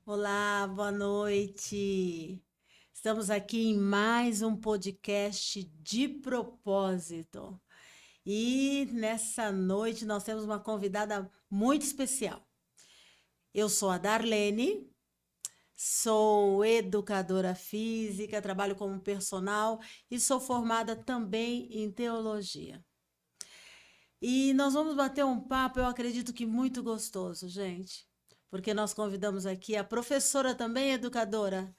Olá, boa noite. Estamos aqui em mais um podcast de propósito. E nessa noite nós temos uma convidada muito especial. Eu sou a Darlene, sou educadora física, trabalho como personal e sou formada também em teologia. E nós vamos bater um papo, eu acredito que muito gostoso, gente, porque nós convidamos aqui a professora também educadora,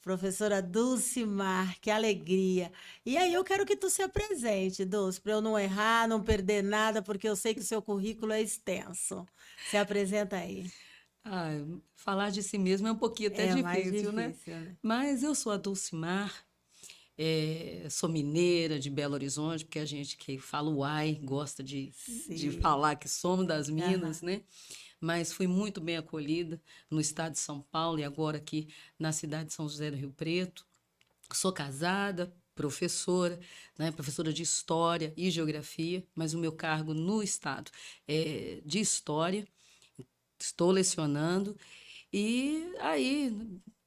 professora Dulcimar, que alegria. E aí eu quero que tu se apresente, Dulce, para eu não errar, não perder nada, porque eu sei que o seu currículo é extenso. Se apresenta aí. Ah, falar de si mesmo é um pouquinho até É mais difícil, né? difícil, né? Mas eu sou a Dulcimar, sou mineira de Belo Horizonte, porque a gente que fala uai gosta de Sim. falar que somos das Aham. Minas, né? Mas fui muito bem acolhida no estado de São Paulo e agora aqui na cidade de São José do Rio Preto. Sou casada, professora, né? Professora de História e Geografia, mas o meu cargo no estado é de História. Estou lecionando e aí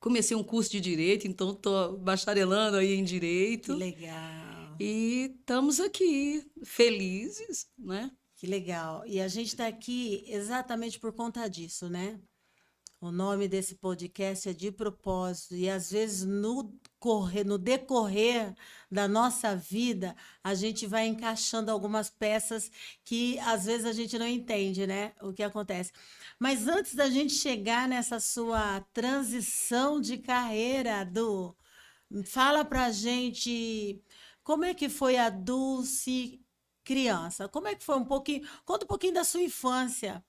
comecei um curso de direito, então estou bacharelando aí em Que direito legal. e estamos aqui felizes, né? Que legal. E a gente está aqui exatamente por conta disso, né? O nome desse podcast é De Propósito, e às vezes no decorrer da nossa vida, a gente vai encaixando algumas peças que às vezes a gente não entende, né? O que acontece. Mas antes da gente chegar nessa sua transição de carreira, fala pra gente como é que foi a Dulce criança? Como é que foi um pouquinho? Conta um pouquinho da sua infância,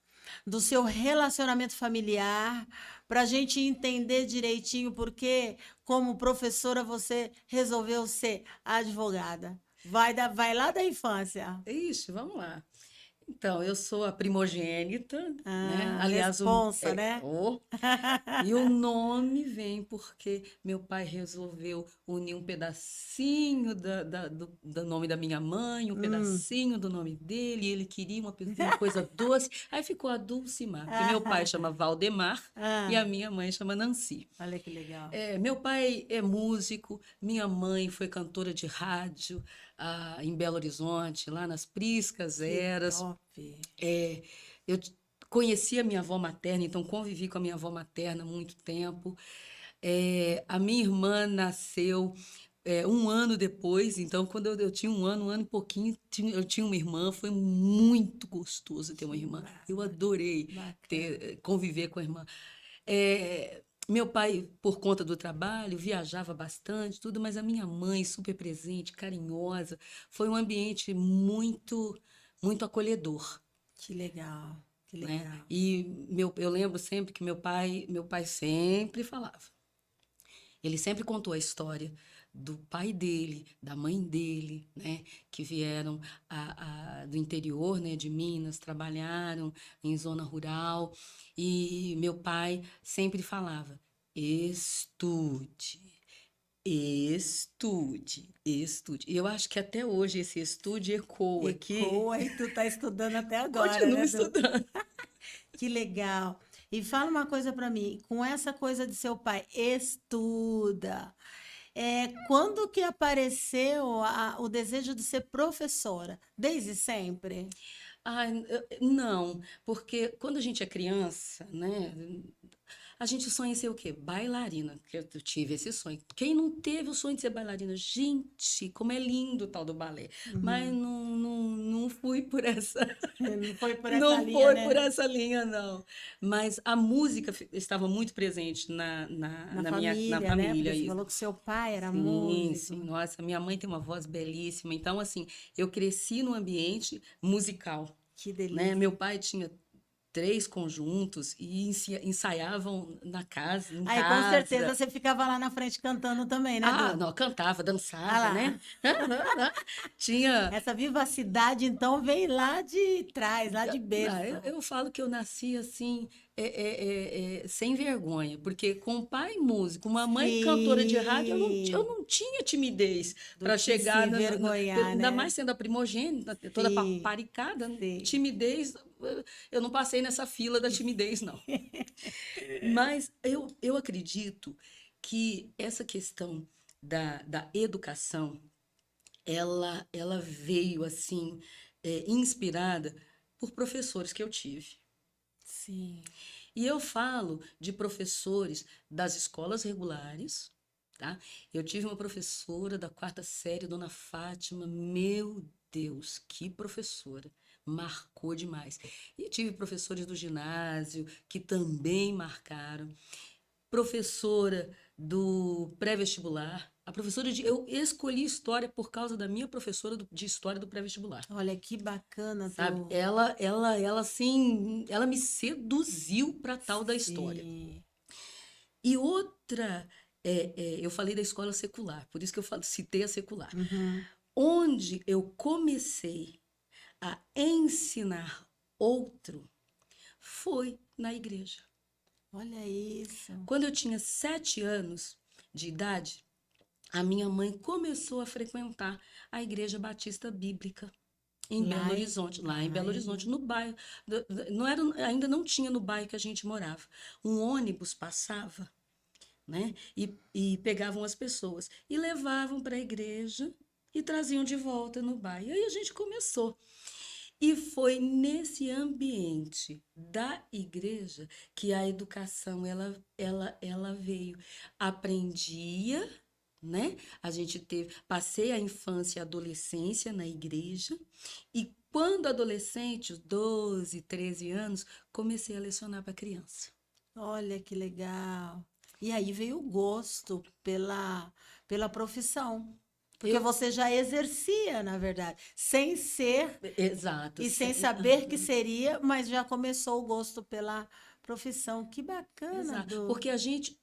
do seu relacionamento familiar, para a gente entender direitinho porque, como professora, você resolveu ser advogada. Vai lá da infância. Ixi, vamos lá. Então, eu sou a primogênita, né? Ah, Aliás, responsa, né? e o nome vem porque meu pai resolveu unir um pedacinho do nome da minha mãe, um Hum. pedacinho do nome dele, e ele queria uma coisa doce, aí ficou a Dulcimar, porque meu pai chama Valdemar e a Ah, minha mãe chama Nancy. olha que legal. Meu pai é músico, minha mãe foi cantora de rádio em Belo Horizonte, lá nas Priscas Que Eras. top. É, eu conheci a minha avó materna, então convivi com a minha avó materna há muito tempo. A minha irmã nasceu um ano depois, então quando eu tinha um ano e pouquinho, eu tinha uma irmã, foi muito gostoso ter uma Que irmã. Eu massa. adorei Bacana. conviver com a irmã. Meu pai, por conta do trabalho, viajava bastante, tudo, mas a minha mãe, super presente, carinhosa, foi um ambiente muito acolhedor, Que legal. Que né? legal. Eu lembro sempre que meu pai sempre falava. Ele sempre contou a história do pai dele, da mãe dele, né, que vieram do interior, né, de Minas, trabalharam em zona rural, e meu pai sempre falava: estude, estude, estude. E eu acho que até hoje esse estude ecoa aqui. Ecoa e tu tá estudando até agora, Continuo né, Du? estudando. Que legal. E fala uma coisa para mim, com essa coisa de seu pai, estuda. Quando que apareceu o desejo de ser professora? Desde sempre? Ah, não, porque quando a gente é criança, né, a gente sonha em ser o quê? Bailarina, que eu tive esse sonho. Quem não teve o sonho de ser bailarina? Gente, como é lindo o tal do balé. Mas Uhum. não fui por essa, Não foi por essa não linha, foi por né? essa linha, não. Mas a música estava muito presente Na na família, né? Porque família. você falou que seu pai era Sim, sim. músico. Nossa, minha mãe tem uma voz belíssima. Então, assim, eu cresci num ambiente musical, Que né? Meu delícia. pai tinha 3 conjuntos e ensaiavam em Aí com certeza casa. você ficava lá na frente cantando também, né, Ah, Du? não, cantava, Ah dançava, lá. né? Tinha. Essa vivacidade, então, vem lá de trás, lá de Eu berço. falo que eu nasci assim, sem vergonha, porque com um pai músico, uma mãe cantora de rádio, Sim, eu não tinha timidez do para que chegar, se vergonhar, ainda né? mais sendo a primogênita, toda Sim, paparicada, sim. timidez, eu não passei nessa fila da timidez, não. Mas eu acredito que essa questão da educação, ela veio assim, inspirada por professores que eu tive. Sim. E eu falo de professores das escolas regulares, tá? Eu tive uma professora da quarta série, Dona Fátima, meu Deus, que professora! Marcou demais. E tive professores do ginásio que também marcaram. Professora do pré-vestibular. Eu escolhi história por causa da minha professora de história do pré-vestibular. Olha que bacana Sabe? do. Ela assim, ela me seduziu para tal da história. Sim. E outra, eu falei da escola secular, por isso que citei a secular, Uhum. onde eu comecei a ensinar outro foi na igreja. Olha isso. Quando eu tinha 7 anos de idade, a minha mãe começou a frequentar a Igreja Batista Bíblica em Belo Lá em. Horizonte, lá em Belo Horizonte, Ai, no bairro. Não era, ainda não tinha no bairro que a gente morava. Um ônibus passava, né? E pegavam as pessoas e levavam para a igreja e traziam de volta no bairro. E aí a gente começou. E foi nesse ambiente da igreja que a educação ela veio. Aprendia, né? Passei a infância e a adolescência na igreja e quando adolescente, os 12, 13 anos, comecei a lecionar para criança. olha que legal. E aí veio o gosto pela profissão. Porque Eu, você já exercia, na verdade, sem ser exato, e sem sim, saber que seria, mas já começou o gosto pela profissão. Que bacana, exato. do. Porque a gente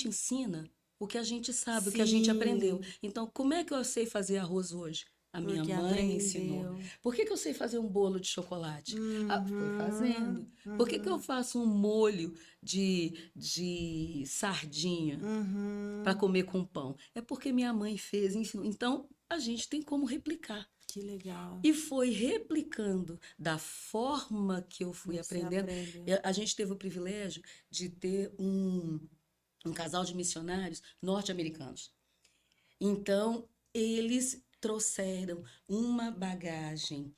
ensina o que a gente sabe, o que a gente aprendeu. Sim, Então, como é que eu sei fazer arroz hoje? A minha porque mãe me ensinou. aprendeu. Por que que eu sei fazer um bolo de chocolate? Ah, foi Uhum, fazendo. Por que que eu uhum, faço um molho de sardinha para uhum. comer com pão? É porque minha mãe fez, ensinou. Então, a gente tem como replicar. Que legal. E foi replicando da forma que eu fui Você aprendendo. aprendeu. A gente teve o privilégio de ter um casal de missionários norte-americanos. Então, eles trouxeram uma bagagem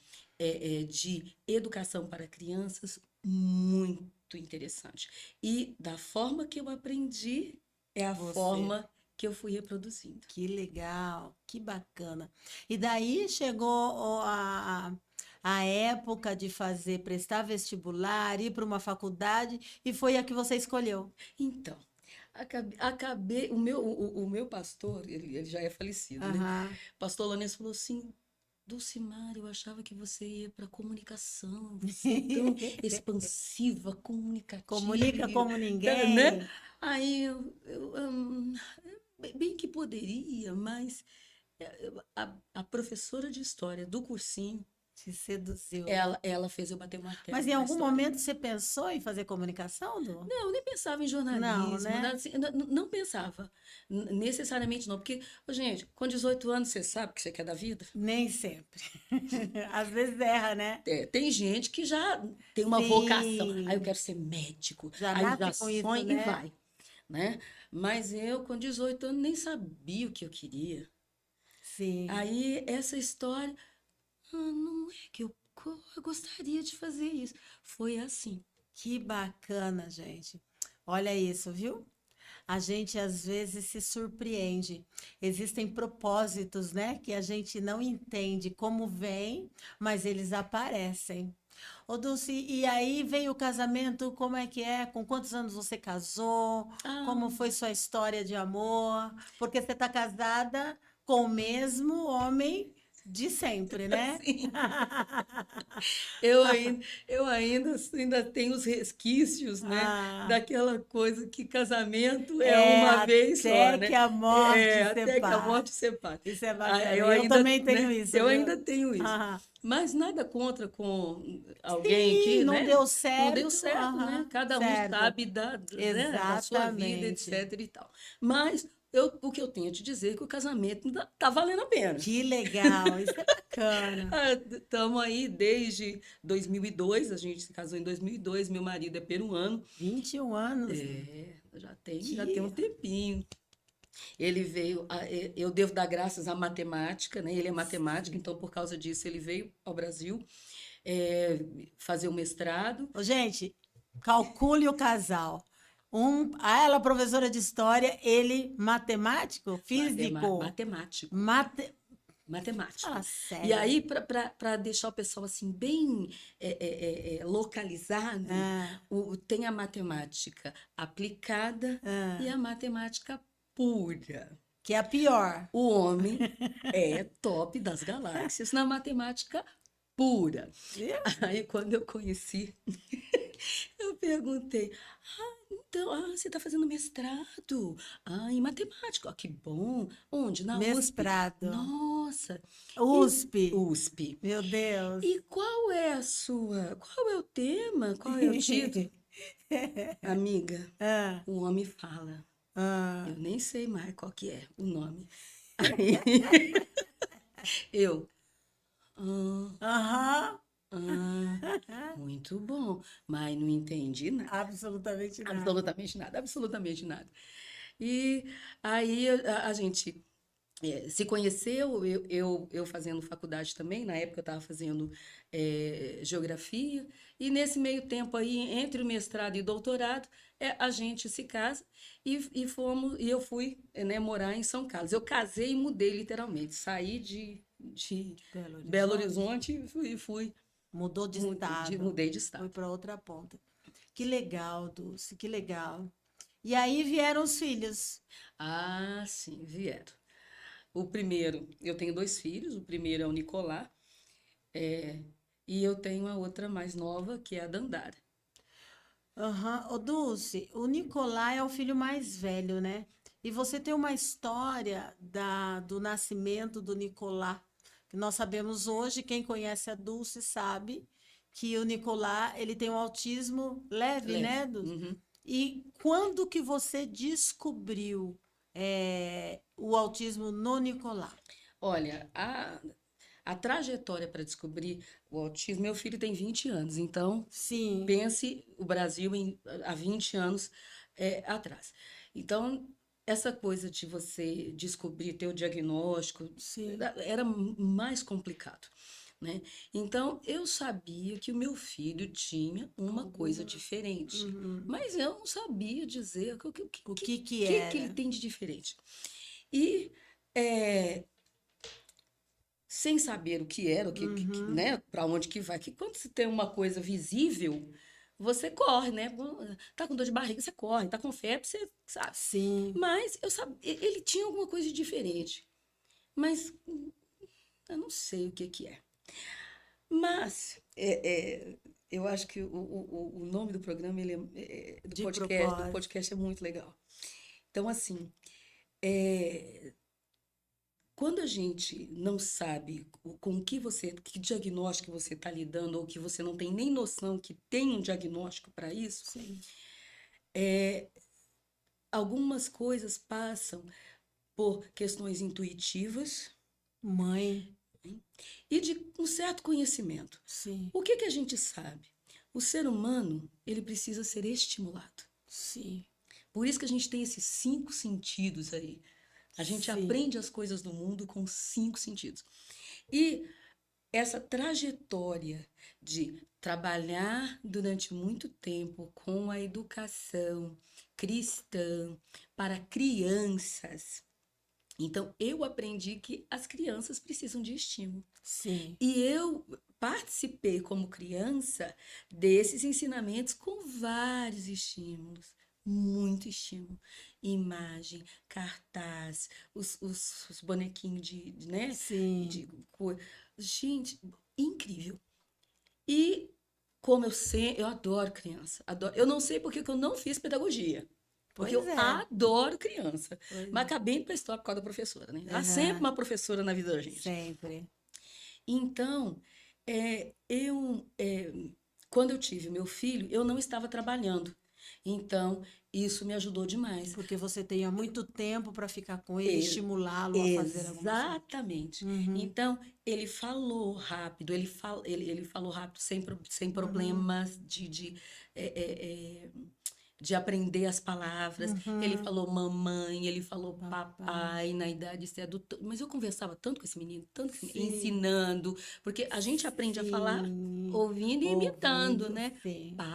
de educação para crianças muito interessante. E da forma que eu aprendi, é a Você. forma que eu fui reproduzindo. Que legal, que bacana. E daí chegou a época de fazer, prestar vestibular, ir para uma faculdade, e foi a que você escolheu. Então, o meu pastor, ele já é falecido, né? Aham. Pastor Lourenço falou assim, Dulcimar, eu achava que você ia para comunicação, você é tão expansiva, Comunica comunicativa, como né? ninguém. Aí bem que poderia, mas a professora de história do cursinho, Te seduziu. ela fez eu bater o martelo Mas em na algum história. momento você pensou em fazer comunicação, Du? Não, eu nem pensava em Não, jornalismo, né? nada assim, não pensava necessariamente não, porque, ô, gente, com 18 anos você sabe o que você quer da vida? Nem sempre. Às vezes erra, né? Tem gente que já tem uma vocação, aí eu Sim, quero ser médico, já aí nasce já com isso, sonha e né? vai, né? Mas eu, com 18 anos, nem sabia o que eu queria. Sim. Aí essa história, não é que eu gostaria de fazer isso. Foi assim. Que bacana, gente. Olha isso, viu? A gente às vezes se surpreende. Existem propósitos, né, que a gente não entende como vem, mas eles aparecem. Ô, Dulce, e aí veio o casamento, como é que é? Com quantos anos você casou? Ah, Como foi sua história de amor? Porque você está casada com o mesmo homem De sempre, né? Sim. Eu ainda tenho os resquícios, né, Ah, daquela coisa que casamento é é uma vez só, até né? que a morte Até que a separe. morte separe. Isso é Ah, bacana. Eu também tenho né, isso, eu viu? ainda tenho isso. Ah, Mas nada contra com alguém sim, que, não né, deu não deu certo. certo, né? Aham, Cada um certo. sabe né, da sua vida, Exatamente. etc e tal. Mas o que eu tenho a te dizer é que o casamento ainda tá valendo a pena. Que legal, isso é bacana. Estamos aí desde 2002, a gente se casou em 2002, meu marido é peruano. 21 anos. Já tem um Que... tempinho. Ele veio, eu devo dar graças à matemática, né? Ele é matemático, então por causa disso ele veio ao Brasil é, fazer o mestrado. Ô, gente, calcule o casal. Ela professora de história, ele matemático, físico, Matemático. mate... Matemático. Fala E sério. aí, para deixar o pessoal assim bem localizado, Ah, tem a matemática aplicada e ah, a matemática pura. que é a pior. O homem é top das galáxias na matemática pura. Viu? Aí, quando eu conheci, eu perguntei: então, você está fazendo mestrado? Em matemática. Que bom. Onde? Na USP. Mestrado. Nossa. E USP. USP. Meu Deus. E qual é o tema? Qual é o título? Amiga, Ah, o homem fala. ah. Eu nem sei mais qual que é o nome. Aí, eu, ah, Aham. ah, muito bom, mas não entendi nada. Absolutamente nada. Absolutamente nada, absolutamente nada. E aí a gente se conheceu, eu fazendo faculdade também, na época eu estava fazendo geografia, e nesse meio tempo aí, entre o mestrado e o doutorado, a gente se casa e eu fui, né, morar em São Carlos. Eu casei e mudei literalmente, saí de Belo Belo Horizonte. Horizonte e fui, Mudou de estado. mudei de Foi estado. para outra ponta. Que legal, Dulce, que legal. E aí vieram os filhos. Ah, sim, vieram. O primeiro, eu tenho dois filhos, o primeiro é o Nicolás, é, e eu tenho a outra mais nova, que é a Dandara. Aham. Ô, Dulce, o Nicolai é o filho mais velho, né? E você tem uma história do nascimento do Nicolai, que nós sabemos hoje, quem conhece a Dulce sabe que o Nicolai, ele tem um autismo leve, Leve. né, Dulce? Uhum. E quando que você descobriu o autismo no Nicolai? Olha, a trajetória para descobrir o autismo, meu filho tem 20 anos, então Sim, pense o Brasil há 20 anos atrás. Então, essa coisa de você descobrir, ter o diagnóstico, sim. era mais complicado, né? Então, eu sabia que o meu filho tinha uma coisa Alguma. diferente, Uhum. mas eu não sabia dizer O que que que ele era? tem de diferente. E é, sem saber o que era, Uhum. né, para onde que vai, que quando se tem uma coisa visível, você corre, né? Tá com dor de barriga, você corre, tá com febre, você sabe. Sim. Mas eu sabia, ele tinha alguma coisa diferente, mas eu não sei o que que é. Mas eu acho que o nome do programa, De do propósito. podcast é muito legal. Então, assim, é, quando a gente não sabe que diagnóstico você está lidando, ou que você não tem nem noção que tem um diagnóstico para isso, Sim. algumas coisas passam por questões intuitivas Mãe. e de um certo conhecimento. Sim. O que que a gente sabe? O ser humano, ele precisa ser estimulado. Sim. Por isso que a gente tem esses 5 sentidos aí. A gente Sim. aprende as coisas do mundo com 5 sentidos. E essa trajetória de trabalhar durante muito tempo com a educação cristã para crianças. Então, eu aprendi que as crianças precisam de estímulo. Sim. E eu participei como criança desses ensinamentos com vários estímulos. muito estímulo. Imagem, cartaz, os bonequinhos né? Sim. De cor. Gente, incrível. E como eu sei, eu adoro criança. Adoro. Eu não sei porque que eu não fiz pedagogia. Porque Pois eu é. adoro criança. Pois Mas é. acabei indo para a história por causa da professora, né? Há sempre Aham. uma professora na vida da gente. Sempre. Então, quando eu tive meu filho, eu não estava trabalhando. Então, isso me ajudou demais. Porque você tenha muito tempo para ficar com ele, E- estimulá-lo a fazer algumas coisas. Exatamente. Uhum, Então, ele falou rápido, ele falou rápido, sem uhum, problemas eh, eh, eh, de aprender as palavras. Ele uhum. falou mamãe, ele falou Papai. papai na idade de ser adulto. Mas eu conversava tanto com esse menino, tanto com esse menino, Sim, ensinando, porque a gente aprende a falar sim. ouvindo e imitando, Ouvindo, né? sim.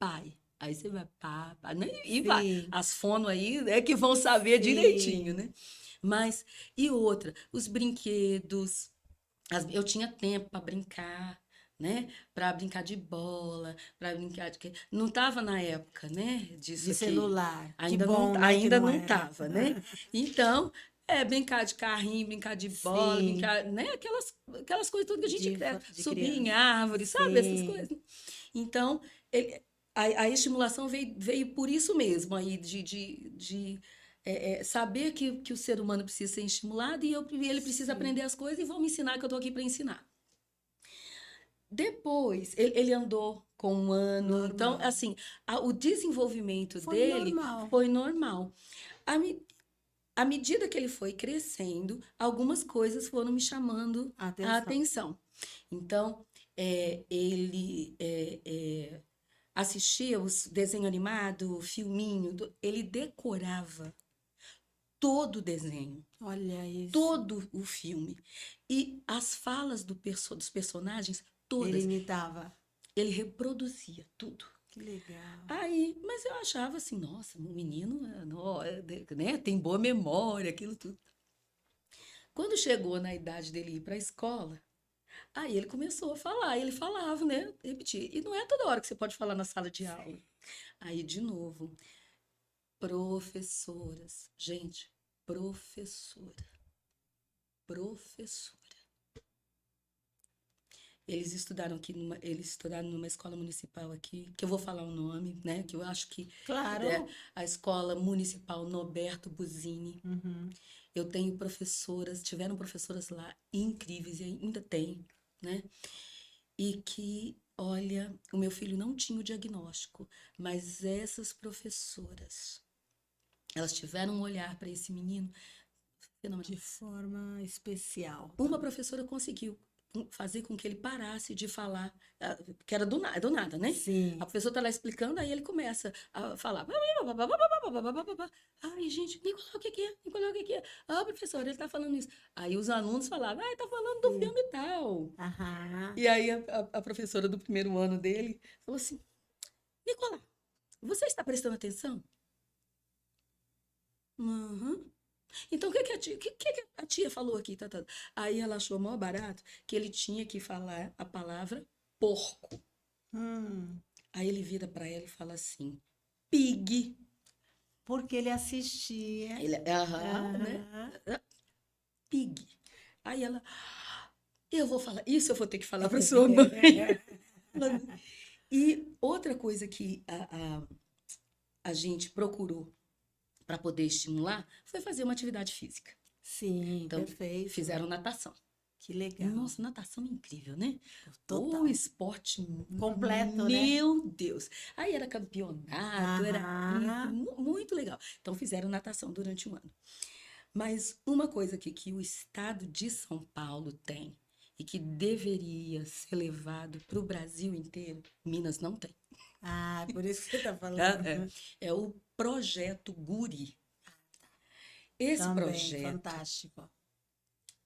Papai. Aí você vai, pá, né? E vai. Sim, As fono aí é que vão saber direitinho, sim. né? Mas, e outra, os brinquedos. Eu tinha tempo para brincar, né? Para brincar de bola, para brincar de. Não estava na época, né? Disso De aqui. celular. Que Ainda não, bom, né, que ainda não não era. estava, né? Então, brincar de carrinho, brincar de bola, Sim, brincar, né? Aquelas coisas tudo que a gente quer. de Subir em criança. árvore, sabe? Essas Sim. coisas. Então, ele- a estimulação veio por isso mesmo, aí, de saber que o ser humano precisa ser estimulado e ele precisa Sim. aprender as coisas e vão me ensinar que eu estou aqui para ensinar. Depois, ele andou com 1 ano, então, Normal. assim, o desenvolvimento Foi dele normal. foi normal. À, me- à medida que ele foi crescendo, algumas coisas foram me chamando a Atenção. atenção. Então, ele assistia os desenho animado, filminho, ele decorava todo o desenho, Olha isso. todo o filme. E as falas dos personagens, Ele todas, imitava. ele reproduzia tudo. Que legal. Aí, mas eu achava assim, nossa, o menino, né, tem boa memória, aquilo tudo. Quando chegou na idade dele ir para a escola, aí ele começou a falar, ele falava, né, repetir. E não é toda hora que você pode falar na sala de aula. Aí, de novo, professoras, gente, professora, professora. Eles estudaram numa escola municipal aqui, que eu vou falar o nome, né? Que eu acho que é Claro. a Escola Municipal Norberto Buzini. Uhum. Eu tenho professoras, tiveram professoras lá incríveis e ainda tem, né? E que, olha, o meu filho não tinha o diagnóstico, mas essas professoras, elas tiveram um olhar para esse menino fenomenal. De forma especial Uma também. professora conseguiu fazer com que ele parasse de falar, que era do nada, né? A Sim. professora está lá explicando, aí ele começa a falar. Ai, gente, Nicolau, o que que é? Nicolau, o que que é? Ah, professora, ele está falando isso. Aí os alunos falavam, ah, ele está falando do Sim. filme e tal. Aham. E aí a professora do primeiro ano dele falou assim, Nicolau, você está prestando atenção? Uhum. Então, o que que a tia falou aqui? Tá? Aí ela achou mó barato que ele tinha que falar a palavra porco. Hum. Aí ele vira para ela e fala assim, pig. Porque ele assistia. Aí ele, aham, né? Aham. Pig. Aí ela, eu vou falar, isso eu vou ter que falar para sua mãe. E outra coisa que a gente procurou para poder estimular foi fazer uma atividade física. Sim, Então, perfeito. fizeram natação. Que legal. Nossa, natação é incrível, né? O Total. esporte, Completo, né? meu Deus. Aí era campeonato, era isso, Aham. muito legal. Então fizeram natação durante 1 ano. Mas uma coisa aqui que o estado de São Paulo tem e que deveria ser levado para o Brasil inteiro, Minas não tem. Ah, por isso que você está Tá? falando. É o projeto Guri. Esse Também, projeto fantástico.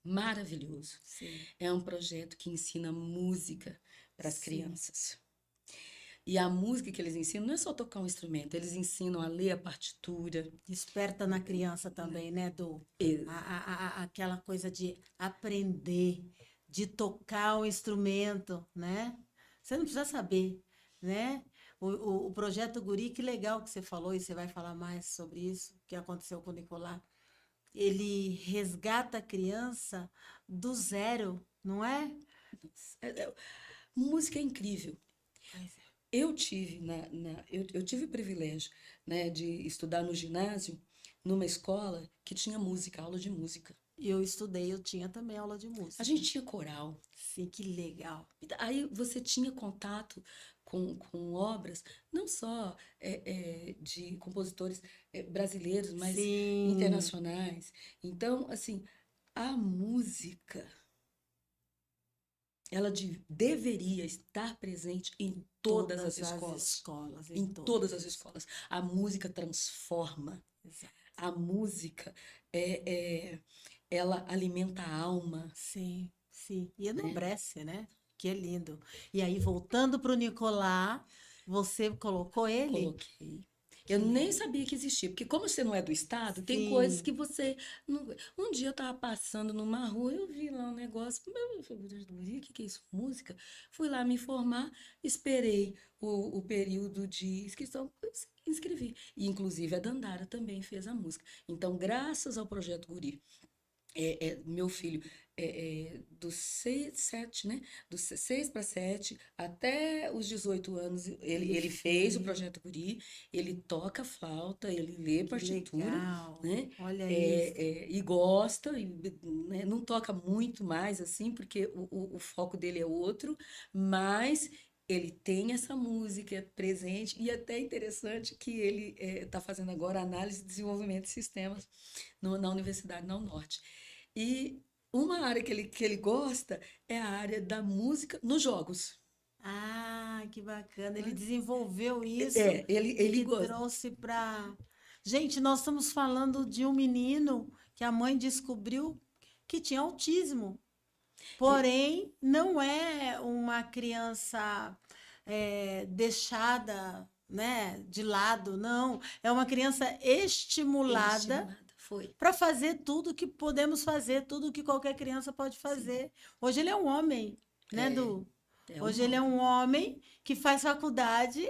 maravilhoso. Sim. É um projeto que ensina música para as Sim. crianças. E a música que eles ensinam não é só tocar um instrumento, eles ensinam a ler a partitura. Desperta na criança também, né, Du? E- Aquela coisa de aprender, de tocar o instrumento, né? Você não precisa saber, né? O Projeto Guri, que legal que você falou, e você vai falar mais sobre isso, que aconteceu com o Nicolás. Ele resgata a criança do zero, não é? Música é incrível. Pois é. Eu tive o privilégio, né, de estudar no ginásio, numa escola que tinha música, aula de música. E eu estudei, eu tinha também aula de A música. gente tinha coral. Sim, que legal. Aí você tinha contato com obras, não só de compositores brasileiros, mas Sim, internacionais. Então, assim, a música, ela deveria estar presente em todas as todas as escolas. escolas, em Em todas as todas. escolas. A música transforma. Exato. A música, ela alimenta a alma, Sim, sim. E né? enobrece, né? Que é lindo. E aí, voltando para o Nicolás, você colocou ele? Coloquei. Eu Que nem lindo. sabia que existia, porque como você não é do estado, tem coisas que Sim, você não... Um dia eu estava passando numa rua, eu vi lá um negócio, eu falei, o que é isso? Música? Fui lá me informar, esperei o período de inscrição, inscrevi. E inclusive a Dandara também fez a música. Então, graças ao Projeto Guri, meu filho, dos 6, 7, né? Dos 6 para 7 até os 18 anos, ele ele fez o fez. Projeto Guri, ele toca flauta, ele lê Que partitura, legal. né? Olha isso. E gosta, né, não toca muito mais assim, porque o foco dele é outro, mas ele tem essa música presente, e até interessante que ele está fazendo agora análise e desenvolvimento de sistemas na Universidade Não Norte. E uma área que ele gosta é a área da música nos jogos. Ah, que bacana. Ele Né? desenvolveu isso Ele e gosta. trouxe para. Gente, nós estamos falando de um menino que a mãe descobriu que tinha autismo. E- Porém, não é uma criança deixada, né, de lado, não. É uma criança estimulada Estimulada, foi. para fazer tudo que podemos fazer, tudo que qualquer criança pode Sim, fazer. Hoje ele é um homem, né, é, Du? é Hoje um ele é homem. um homem que faz faculdade.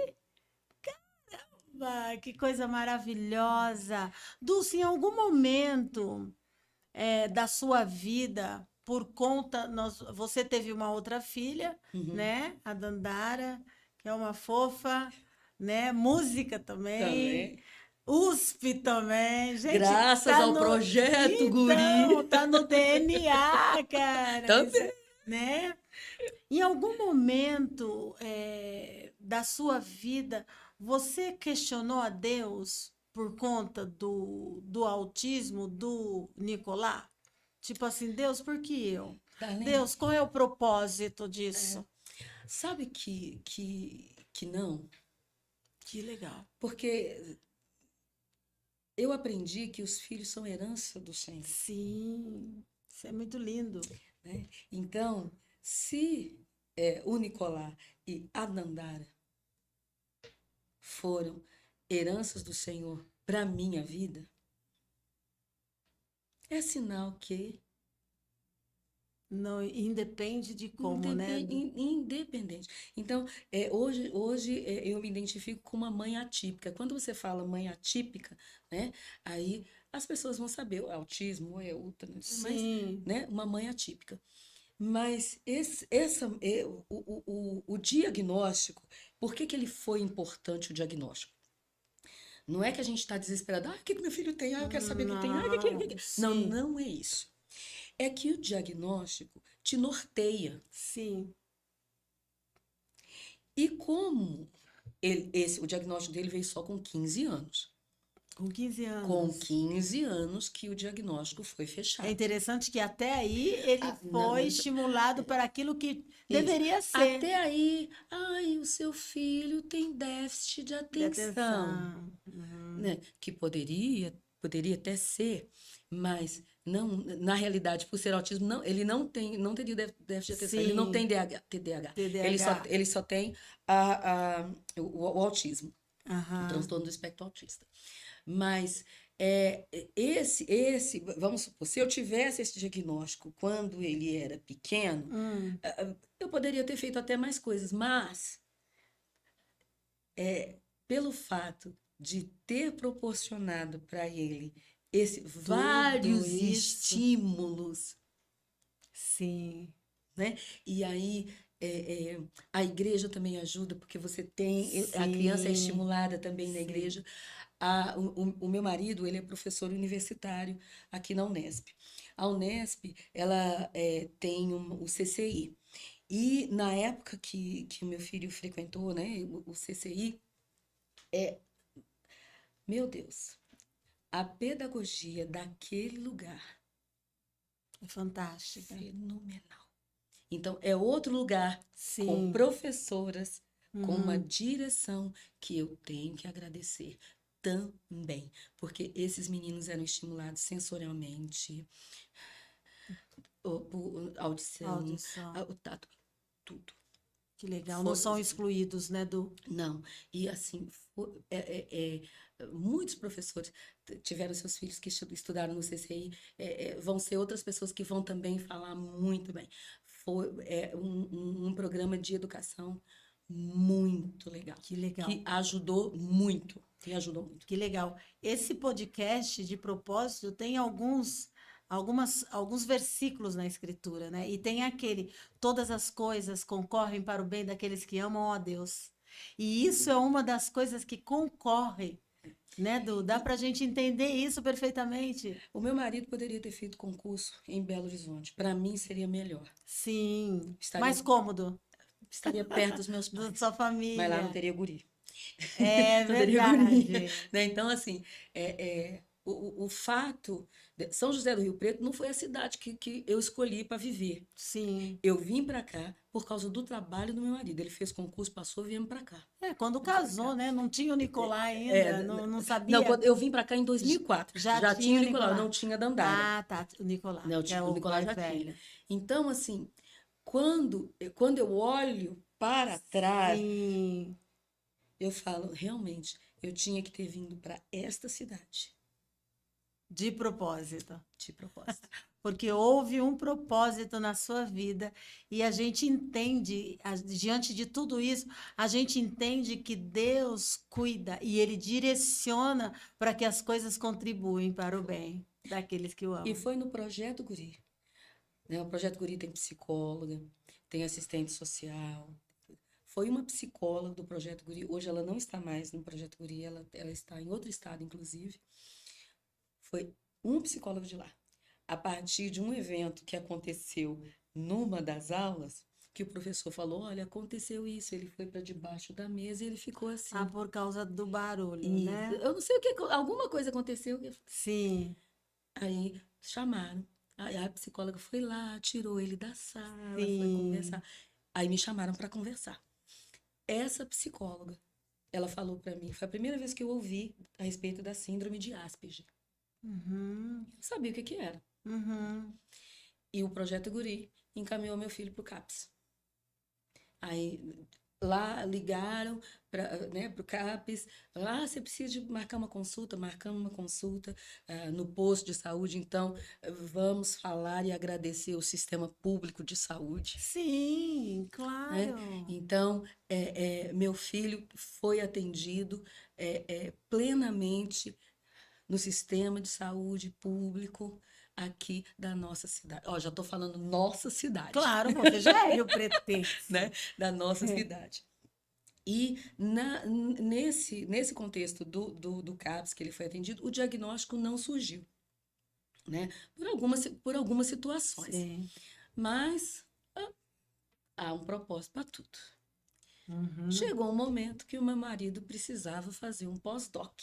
Ah, que coisa maravilhosa! Dulce, em algum momento da sua vida, por conta, você teve uma outra filha, Uhum. né? A Dandara, que é uma fofa, né? Música também, Também. USP também. Gente, Graças tá ao no, projeto então, Guri. tá no DNA, cara, Também. né? Em algum momento da sua vida, você questionou a Deus por conta do autismo do Nicolás? Tipo assim, Deus, por que eu? Darlene, Deus, qual é o propósito disso? sabe que não? Que legal. Porque eu aprendi que os filhos são herança do Senhor. Sim, isso é muito lindo. Né? Então, se o Nicolás e a Dandara foram heranças do Senhor para a minha vida, é sinal que Não, independe de como, né? independente. Então, hoje eu me identifico com uma mãe atípica. Quando você fala mãe atípica, né, aí as pessoas vão saber o autismo, outra, mas, Sim, né, uma mãe atípica. Mas o diagnóstico, por que ele foi importante o diagnóstico? Não é que a gente está desesperado, o que meu filho tem? Eu quero saber o que tem. não, Não, sim, não é isso. É que o diagnóstico te norteia. sim, E como o diagnóstico dele veio só com 15 anos. com 15 Com anos. 15 anos que o diagnóstico foi É fechado. interessante que até aí ele foi estimulado para aquilo que Isso. deveria ser. Até aí, ai, o seu filho tem déficit de De atenção, atenção. Uhum. né? Que poderia até ser, mas não, na realidade, por ser autismo, não, ele não teria déficit de atenção, ele não tem Sim, TDAH, TDAH. ele só tem o autismo, o Aham. transtorno do espectro autista. Mas vamos supor, se eu tivesse esse diagnóstico quando ele era pequeno, Hum, eu poderia ter feito até mais coisas, mas pelo fato de ter proporcionado para ele vários isso. estímulos, Sim, né? E aí a igreja também ajuda, porque você tem, a criança é sim, estimulada também na sim. igreja. O meu marido, ele é professor universitário aqui na Unesp. A Unesp, ela tem o CCI. E na época que o meu filho frequentou, né, o CCI, meu Deus, a pedagogia daquele lugar, É fantástica. fenomenal. Então, é outro lugar com Sim. professoras, com uma Uhum. direção que eu tenho que agradecer também, porque esses meninos eram estimulados sensorialmente, audição, Audição. o tato, tudo. Que legal. Não Foi, são excluídos, né, do... não, e assim, muitos professores tiveram seus filhos que estudaram no CCI, vão ser outras pessoas que vão também falar muito bem. Foi um programa de educação muito legal, Que legal. que ajudou muito, que ajudou muito. Que legal. Esse podcast, de propósito, tem alguns versículos na Escritura, né? E tem aquele: todas as coisas concorrem para o bem daqueles que amam a Deus. E isso é uma das coisas que concorre, né, Du? Dá para a gente entender isso perfeitamente. O meu marido poderia ter feito concurso em Belo Horizonte, para mim seria melhor. Sim. Estaria, Mais cômodo estaria perto dos meus da pais, sua mas lá não família. teria guri. É Não teria guria, verdade. né? Então, assim, o fato de São José do Rio Preto não foi a cidade que eu escolhi para viver. Sim. Eu vim para cá por causa do trabalho do meu marido. Ele fez concurso, passou, viemos para cá. Quando Viemos para casou, cá. né? Não tinha o Nicolai É, ainda, não não, sabia. quando eu vim para cá em 2004, Já já tinha tinha o o Nicolau, Nicolai. não tinha Dandara. Ah, tá. O Nicolai, Não, que é o o Nicolau mais já tinha. velho. Então, assim, quando eu olho para trás, Sim, eu falo, realmente, eu tinha que ter vindo para esta cidade, de propósito. de propósito. Porque houve um propósito na sua vida e a gente entende, diante de tudo isso, a gente entende que Deus cuida e Ele direciona para que as coisas contribuem para o bem daqueles que o E amam. foi no Projeto Guri, né? O Projeto Guri tem psicóloga, tem assistente social. Foi uma psicóloga do Projeto Guri. Hoje ela não está mais no Projeto Guri, ela está em outro estado, inclusive. Foi um psicólogo de lá. A partir de um evento que aconteceu numa das aulas, que o professor falou: olha, aconteceu isso. Ele foi para debaixo da mesa e ele ficou Ah, assim. por causa do barulho, E né? eu não sei o que, alguma coisa aconteceu. Sim, Aí chamaram. Aí a psicóloga foi lá, tirou ele da sala, foi sim. conversar. Aí me chamaram para conversar. Essa psicóloga, ela falou para mim, foi a primeira vez que eu ouvi a respeito da síndrome de Asperger. Uhum, Eu sabia o que que era. uhum. E o Projeto Guri encaminhou meu filho para o CAPS. Aí lá ligaram para, né, o CAPS. Lá você precisa de marcar uma consulta, marcamos uma consulta no posto de saúde. Então, vamos falar e agradecer o sistema público de saúde. Sim, Né? claro. Então, meu filho foi atendido plenamente no sistema de saúde público aqui da nossa cidade. Ó, já estou falando nossa cidade, Claro, você já é riopretense. né? Da nossa cidade. E nesse contexto do CAPS que ele foi atendido, o diagnóstico não surgiu, né? Por algumas situações. Sim. Mas há um propósito para tudo. Uhum. Chegou um momento que o meu marido precisava fazer um pós-doc.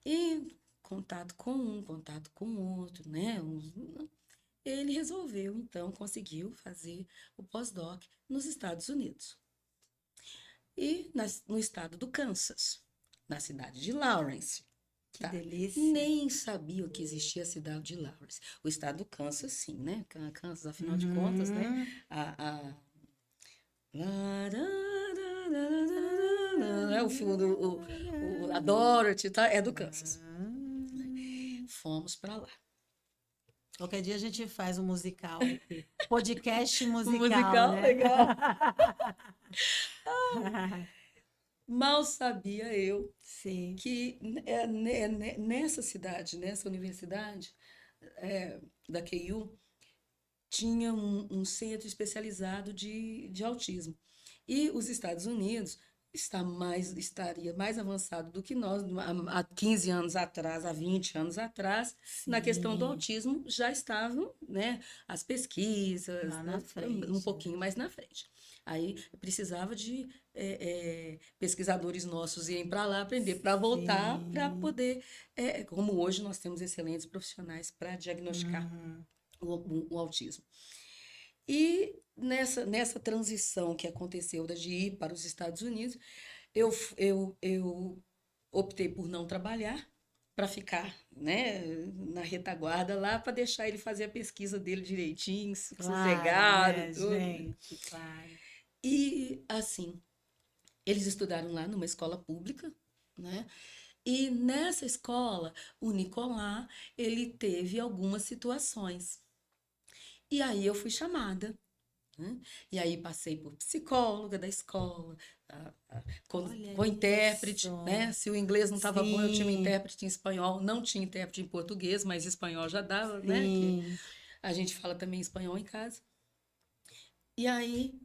E contato com um, contato com outro, né? Ele resolveu, então, conseguiu fazer o pós-doc nos Estados Unidos. E no estado do Kansas, na cidade de Lawrence. Que Tá? delícia. Nem sabia que existia a cidade de Lawrence. O estado do Kansas, sim, né? Kansas, afinal de contas, né? Uhum. É o filme a Dorothy, tá? É do Kansas. Fomos para lá. Qualquer dia a gente faz um musical aqui. Podcast musical, Musical, né? legal. Mal sabia eu Sim. que nessa cidade, nessa universidade da QU, tinha um centro especializado de autismo. E os Estados Unidos estaria mais avançado do que nós, há 15 anos atrás, há 20 anos atrás, na questão do Sim. autismo, já estavam, né, as pesquisas, Lá na né, um frente, né? pouquinho mais na frente. Aí precisava de pesquisadores nossos irem para lá aprender, para voltar, para Sim. poder, como hoje nós temos excelentes profissionais para diagnosticar Uhum. o autismo. E nessa transição que aconteceu de ir para os Estados Unidos, eu optei por não trabalhar, para ficar, né, na retaguarda lá, para deixar ele fazer a pesquisa dele direitinho, Claro, sossegado, né, tudo, né? gente? Claro. E assim, eles estudaram lá numa escola pública, né? E nessa escola, o Nicolás, ele teve algumas situações. E aí eu fui chamada, né? E aí passei por psicóloga da escola, Olha com isso. intérprete, né? Se o inglês não estava bom, eu tinha um Sim, intérprete em espanhol, não tinha intérprete em português, mas espanhol já dava, né? Que sim. a gente fala também espanhol em casa. E aí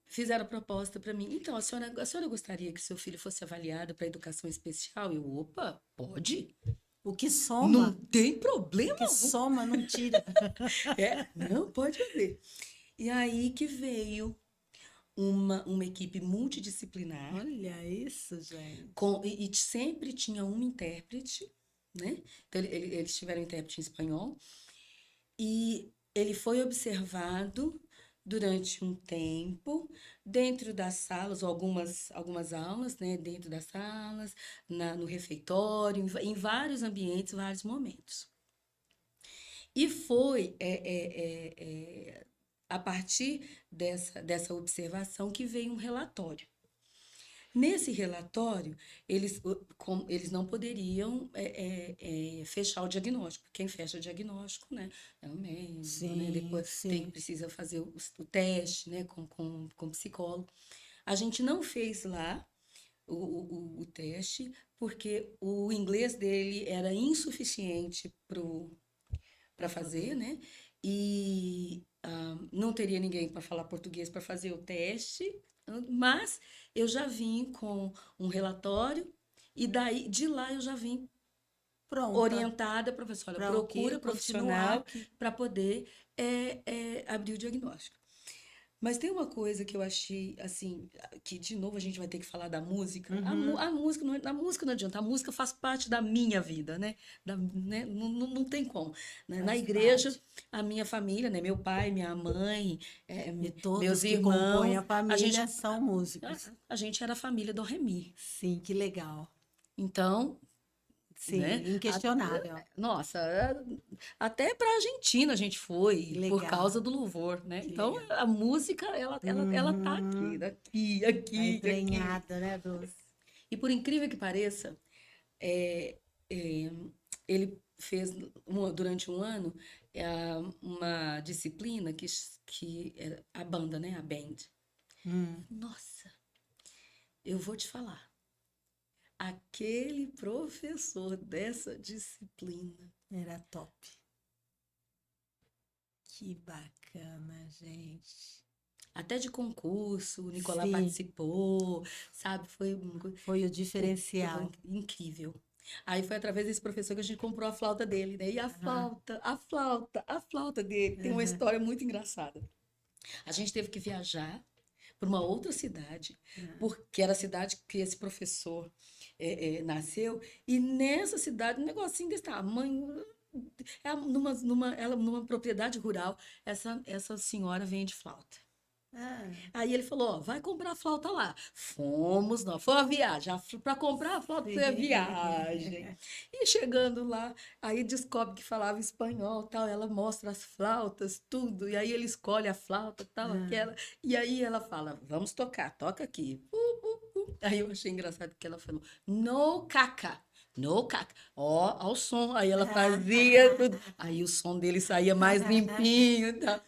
fizeram a proposta para mim. Então, a senhora gostaria que seu filho fosse avaliado para educação especial? Eu, opa, pode? O que Não soma, tem o problema que algum. soma não tira. Não, pode fazer. E aí que veio uma equipe multidisciplinar, Olha isso, gente. e sempre tinha um intérprete, né? Então, eles tiveram intérprete em espanhol, e ele foi observado durante um tempo, dentro das salas, ou algumas aulas, né? Dentro das salas, no refeitório, em vários ambientes, vários momentos. E foi a partir dessa observação que veio um relatório. Nesse relatório, eles não poderiam fechar o diagnóstico. Quem fecha o diagnóstico, né, é o médico, né? Sim, Depois sim. precisa fazer o teste, né, com psicólogo. A gente não fez lá o teste, porque o inglês dele era insuficiente para Para fazer, poder. né? E não teria ninguém para falar português para fazer o teste, mas eu já vim com um relatório e daí de lá eu já vim Pronta orientada, professora, para o quê? procura Continuar profissional aqui. para poder abrir o diagnóstico. Mas tem uma coisa que eu achei, assim, que de novo a gente vai ter que falar da música. Uhum. A música não adianta, a música faz parte da minha vida, né? Né? Não tem como. Né? Na Faz igreja, parte. a minha família, né? Meu pai, minha mãe, E meus todos que compõem irmãos, a família são músicos. a gente era a família do Remi. Sim, que legal. Então, né? Sim, inquestionável. Nossa, até para a Argentina a gente Que foi por legal, causa do louvor, né? que Então legal. a música ela tá aqui, Uhum. aqui, Tá aqui, aqui. entranhada, né, Dulce? E por incrível que pareça, é, é, ele fez durante um ano uma disciplina que era a banda, né? A band. Hum, Nossa, eu vou te falar. Aquele professor dessa disciplina. era top. Que bacana, gente. Até de concurso, o Nicolás Sim, participou, sabe? foi o diferencial. Incrível. Aí foi através desse professor que a gente comprou a flauta dele, né? E Ah, a flauta dele tem uma aham, história muito engraçada. A gente teve que viajar para uma outra cidade, ah. porque era a cidade que esse professor nasceu, e nessa cidade, um negocinho desse tamanho, numa propriedade rural, essa senhora vende flauta. Ah, Aí ele falou, ó, vai comprar a flauta lá. Fomos, não, foi a viagem. Para comprar a flauta foi a viagem. sim. E chegando lá, aí descobre que falava espanhol, tal, ela mostra as flautas, tudo, e aí ele escolhe a flauta, tal, Ah, aquela, e aí ela fala, vamos tocar, toca aqui. Aí eu achei engraçado que ela falou, no caca. No caca, ó, ao som. Aí ela fazia tudo. Aí o som dele saía mais limpinho e tal.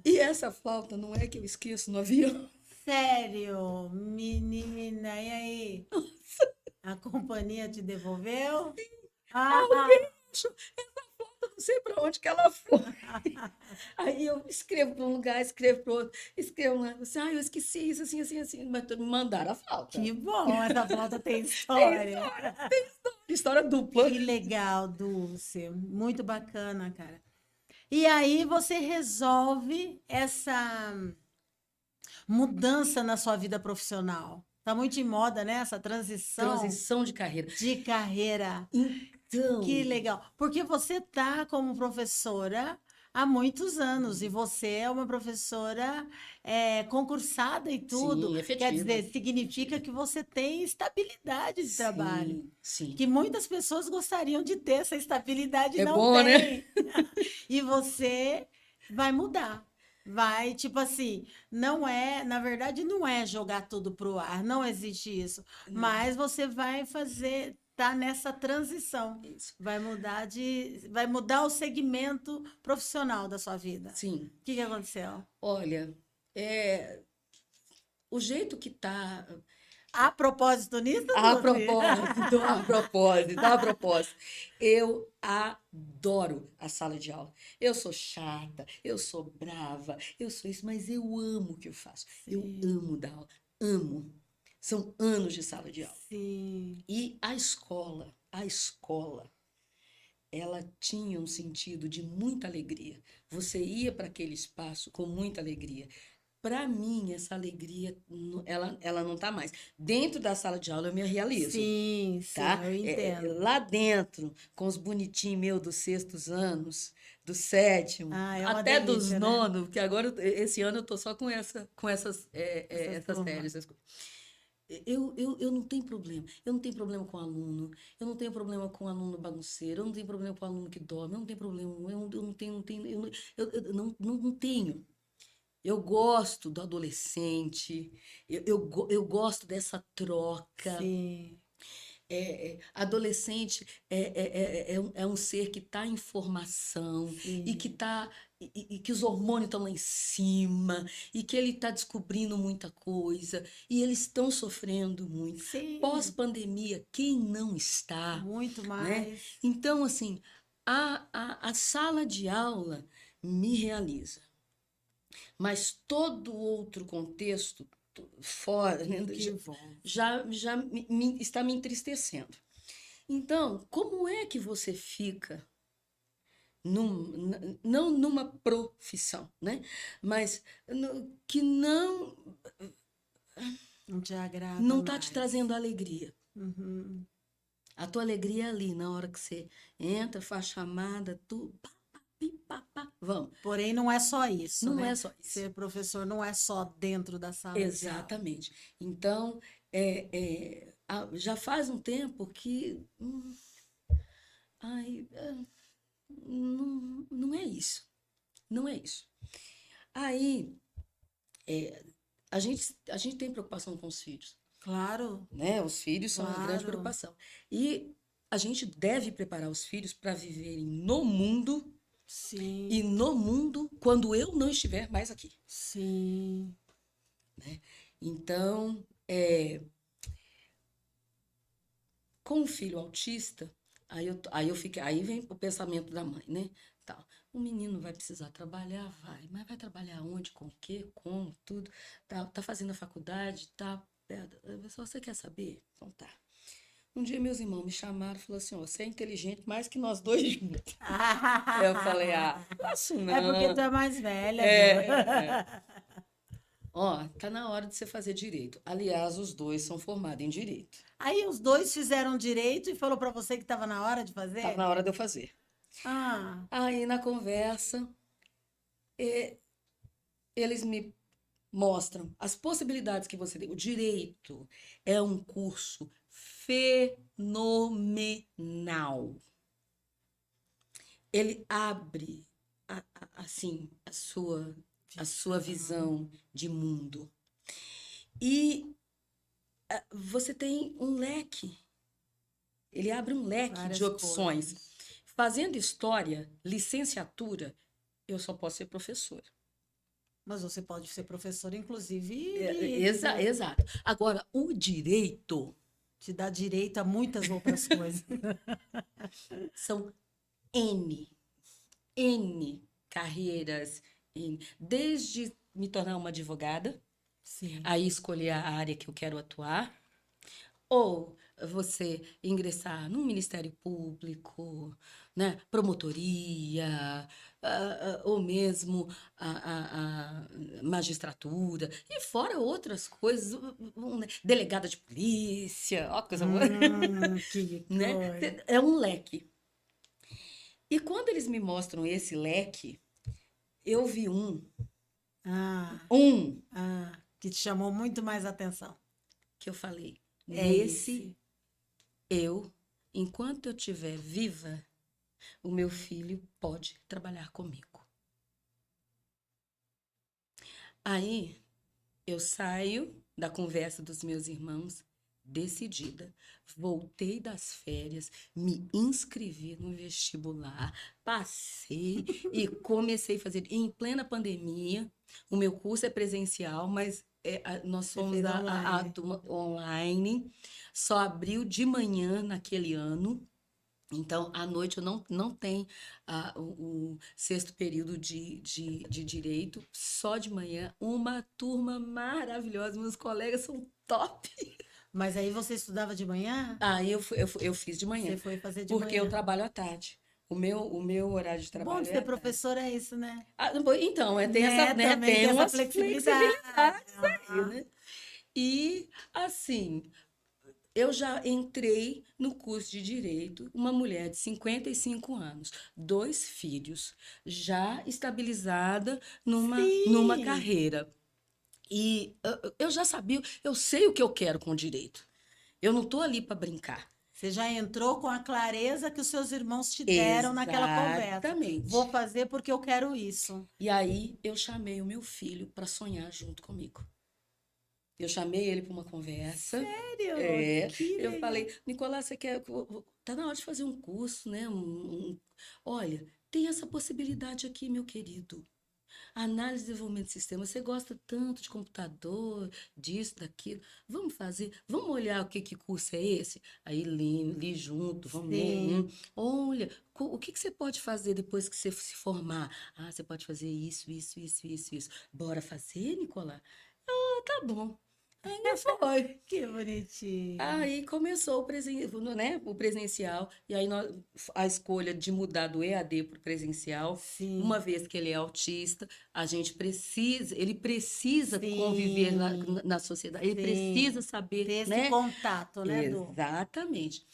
E essa flauta não é que eu esqueço no avião. Sério, menina, e aí? A companhia te devolveu? Ah, Eu não sei para onde que ela foi. Aí eu escrevo para um lugar, escrevo para outro, escrevo lá, assim, eu esqueci isso, assim, assim, assim, mas me mandaram a flauta. que bom, essa flauta tem Tem história. história dupla. Que legal, Dulce. Muito bacana, cara. E aí você resolve essa mudança na sua vida profissional. Tá muito em moda, né? Essa transição Transição de carreira. de carreira. Que Então, legal. Porque você tá como professora há muitos anos e você é uma professora concursada e tudo. sim, Quer efetiva. dizer, significa que você tem estabilidade de trabalho. Sim, sim. Que muitas pessoas gostariam de ter essa estabilidade e É não bom, né? tem. E você vai mudar. Vai, tipo assim, não é, na verdade, não é jogar tudo pro ar, não existe isso. Mas você vai fazer, tá nessa transição. Isso. Vai mudar o segmento profissional da sua vida. Sim. O que que aconteceu? Olha, é, o jeito que tá. A propósito nisso, A Dulce? propósito, a propósito, a propósito. Eu adoro a sala de aula. Eu sou chata, eu sou brava, eu sou isso, mas eu amo o que eu faço. Eu Sim, amo dar aula, amo. São anos de sala de aula. sim, E a escola, ela tinha um sentido de muita alegria. Você ia para aquele espaço com muita alegria. Para mim, essa alegria, ela não está mais. Dentro da sala de aula eu me realizo, sim, sim, tá? eu entendo. Lá dentro, com os bonitinhos meus dos sextos anos, do sétimo, Ah, é uma até dos delícia, né? nonos, porque agora, esse ano eu tô só com Essas essas turmas. séries. Eu não tenho problema. Eu não tenho problema com aluno. Eu não tenho problema com aluno bagunceiro. Eu não tenho problema com aluno que dorme. Eu não tenho problema. Eu não tenho, não tenho, eu não tenho. Eu gosto do adolescente. Eu gosto dessa troca. Sim, Adolescente é um ser que está em formação e que sim, tá e que os hormônios estão lá em cima e que ele está descobrindo muita coisa e eles estão sofrendo muito. sim, Pós-pandemia, quem não está, muito né? mais. Então, assim, a sala de aula me realiza, mas todo outro contexto fora, né, Que envolve. já está me entristecendo. Então, como é que você fica não numa profissão, né? Mas que Não te agrada não está te mais. trazendo alegria. Uhum. A tua alegria é ali, na hora que você entra, faz chamada, tu, pá, pá, pi, pá, pá, vamos. Porém, não é só isso, Não né? é só isso. Ser professor não é só dentro da sala de aula. Exatamente. Então, já faz um tempo que ai, não é isso. Não é isso. Aí, a gente tem preocupação com os filhos, Claro, né? Os filhos são uma grande claro. preocupação. E a gente deve preparar os filhos para viverem no mundo e Sim, no mundo quando eu não estiver mais aqui. sim. Então, com o filho autista, aí vem o pensamento da mãe, né? Tal. O menino vai precisar trabalhar, vai, mas vai trabalhar onde, com o quê, como, tudo. Tá fazendo a faculdade, tá. Só você quer saber? Então tá. Um dia meus irmãos me chamaram e falaram assim, ó, você é inteligente mais que nós dois juntos. Eu falei, posso É porque tu não. é mais velha, viu? É. Ó, tá na hora de você fazer direito. Aliás, os dois são formados em direito. Aí os dois fizeram direito e falou pra você que estava na hora de Tava fazer? na hora de eu fazer. Ah, Aí na conversa, eles me mostram as possibilidades que você tem. O direito é um curso fenomenal. Ele abre assim a sua visão de mundo. E você tem um leque. Ele abre um leque de várias opções. coisas. Fazendo história, licenciatura, eu só posso ser professora. Mas você pode ser professora, inclusive, Exato. Agora, o direito te dá direito a muitas outras coisas. são N carreiras, desde me tornar uma advogada, Sim. aí escolher a área que eu quero atuar, ou você ingressar no Ministério Público, né, promotoria, ou mesmo a magistratura, e fora outras coisas, né, delegada de polícia, ó, coisa boa, Que né? coisa. É um leque. E quando eles me mostram esse leque, eu vi Ah, um que te chamou muito mais atenção. que eu falei, É nesse esse. enquanto eu estiver viva, o meu filho pode trabalhar comigo. Aí eu saio da conversa dos meus irmãos decidida. Voltei das férias, me inscrevi no vestibular, passei e comecei a fazer em plena pandemia. O meu curso é presencial, mas nós Você fomos fez a online. turma online. Só abriu de manhã naquele ano. Então, à noite eu não tenho o sexto período de direito, só de manhã. Uma turma maravilhosa, meus colegas são top. Mas aí você estudava de manhã? Aí eu fiz de Você manhã, foi fazer de porque eu manhã. trabalho à tarde. O meu horário de O bom trabalho de é ser à tarde. professor é isso, né? Então, tem essa, Né? né, Também tem tem essa umas flexibilidade. flexibilidades aí, Ah, né? E, assim, eu já entrei no curso de direito, uma mulher de 55 anos, 2 filhos, já estabilizada numa sim! carreira. E eu já sabia, eu sei o que eu quero com o direito. Eu não estou ali para brincar. Você já entrou com a clareza que os seus irmãos te deram naquela conversa. Vou Exatamente. fazer porque eu quero isso. E aí eu chamei o meu filho para sonhar junto comigo. Eu chamei ele para uma conversa. Sério? É, Que eu legal. falei, Nicolás, você quer. Tá na hora de fazer um curso, né? Olha, tem essa possibilidade aqui, meu querido. Análise de desenvolvimento de sistema. Você gosta tanto de computador, disso, daquilo. Vamos fazer, vamos olhar que curso é esse? Aí li junto, vamos, né? Sim. Olha, o que você pode fazer depois que você se formar? Ah, você pode fazer isso, isso, isso, isso, isso. Bora fazer, Nicolás? Ah, tá bom. Aí foi. Que bonitinho. Aí começou né, o presencial, e aí a escolha de mudar do EAD para o presencial, uma Sim. vez que ele é autista, ele precisa conviver Sim. na sociedade, ele Sim. precisa saber, Ter esse né? contato, né, Du? Exatamente.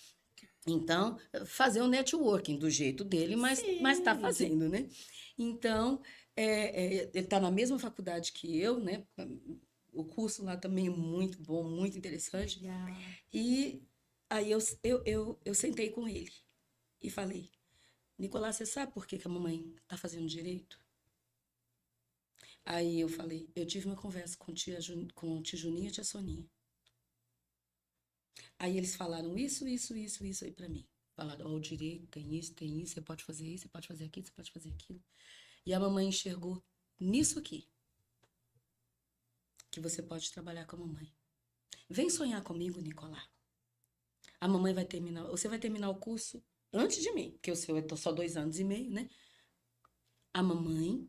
Então, fazer o networking do jeito dele, mas está Sim. fazendo, né? Então, ele está na mesma faculdade que eu, né? O curso lá também é muito bom, muito interessante. Legal. E aí eu sentei com ele e falei, Nicolás, você sabe por que a mamãe está fazendo direito? Aí eu falei, eu tive uma conversa com tia Juninha e tia Soninha. Aí eles falaram isso aí para mim. Falaram, ó, o direito tem isso, você pode fazer isso, você pode fazer aquilo, você pode fazer aquilo. E a mamãe enxergou nisso aqui, que você pode trabalhar com a mamãe. Vem sonhar comigo, Nicolás. A mamãe você vai terminar o curso antes de mim, porque o seu é só 2 anos e meio, né? A mamãe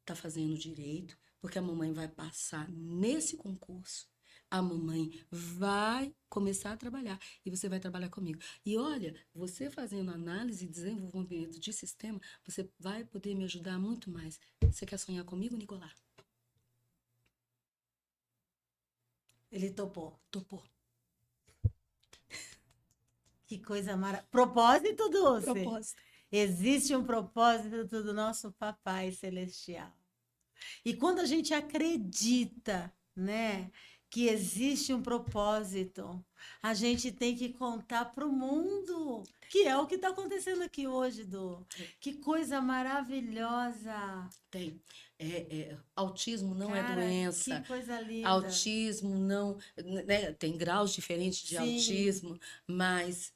tá fazendo direito, porque a mamãe vai passar nesse concurso. A mamãe vai começar a trabalhar e você vai trabalhar comigo. E olha, você fazendo análise e desenvolvimento de sistema, você vai poder me ajudar muito mais. Você quer sonhar comigo, Nicolás? Ele topou. Topou. Que coisa maravilhosa. Propósito, Dulce. Propósito. Existe um propósito do nosso Papai Celestial. E quando a gente acredita, né, que existe um propósito, a gente tem que contar para o mundo, que é o que está acontecendo aqui hoje, Du. Que coisa maravilhosa. Tem. Autismo não é Cara, que doença. coisa linda. Autismo não, né, tem graus diferentes de Sim, autismo, mas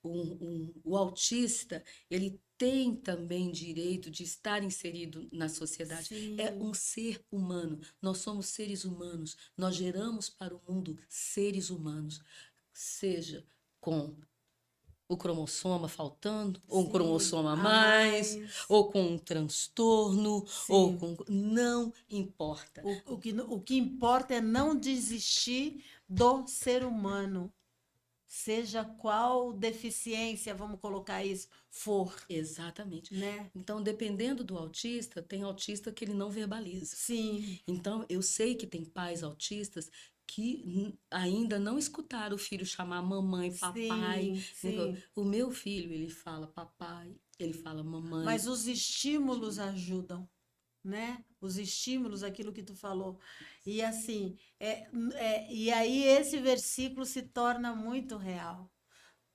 o autista, ele tem também direito de estar inserido na sociedade. É Sim, um ser humano. Nós somos seres humanos. Nós geramos para o mundo seres humanos, seja com o cromossoma faltando, ou um sim, cromossoma a a mais, mais, ou com um transtorno, ou sim. com. Não importa. O que importa é não desistir do ser humano, seja qual deficiência, vamos colocar isso, for, Exatamente. né? Então, dependendo do autista, tem autista que ele não verbaliza. Sim, Então, eu sei que tem pais autistas que ainda não escutaram o filho chamar mamãe, papai. sim, sim. O meu filho, ele fala papai, ele fala mamãe. Mas os estímulos ajudam, né? Os estímulos, aquilo que tu falou. E assim, e aí esse versículo se torna muito real.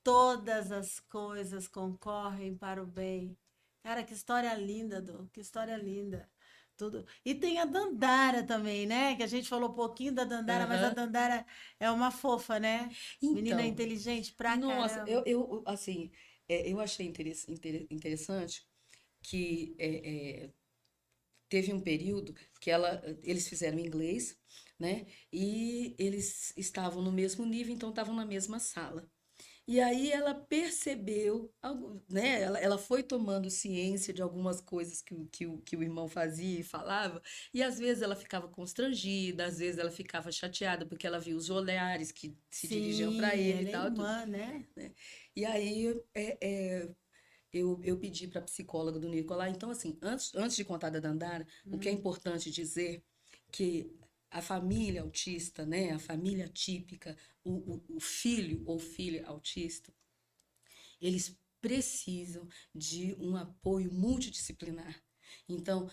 Todas as coisas concorrem para o bem. Cara, que história linda, Du, que história linda. Tudo. E tem a Dandara também, né? Que a gente falou um pouquinho da Dandara, mas a Aham. Dandara é uma fofa, né? Menina Então, inteligente pra nossa, caramba. assim, eu achei interessante que teve um período que eles fizeram inglês, né? E eles estavam no mesmo nível, então estavam na mesma sala. E aí ela percebeu, né? Ela foi tomando ciência de algumas coisas que o irmão fazia e falava, e às vezes ela ficava constrangida, às vezes ela ficava chateada porque ela via os olhares que se dirigiam para Sim, ele e ela é tal, tudo, irmã, né? né? E aí eu pedi para a psicóloga do Nicolai. Então, assim, antes de contar da Dandara, o que é Hum, importante dizer que a família autista, né, a família típica, o filho ou filha autista, eles precisam de um apoio multidisciplinar. Então,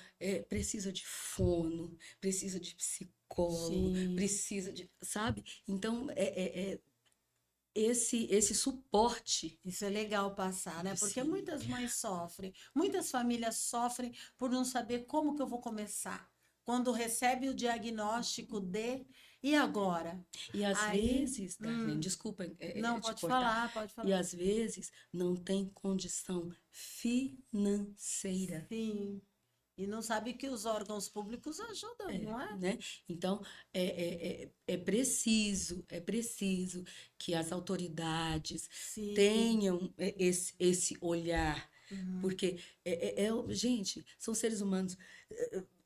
precisa de fono, precisa de psicólogo, sim. precisa de, sabe? Então, esse suporte, Isso é legal passar, né? Porque sim. muitas mães sofrem, muitas famílias sofrem por não saber como que eu vou começar. Quando recebe o diagnóstico de, e agora? E às Aí, vezes, Darlene, desculpa não, te pode cortar, falar, pode e falar. às vezes não tem condição financeira, Sim. E não sabe que os órgãos públicos ajudam, não é? né? Então, é preciso que as autoridades Sim. tenham esse olhar, Uhum. porque gente, são seres humanos,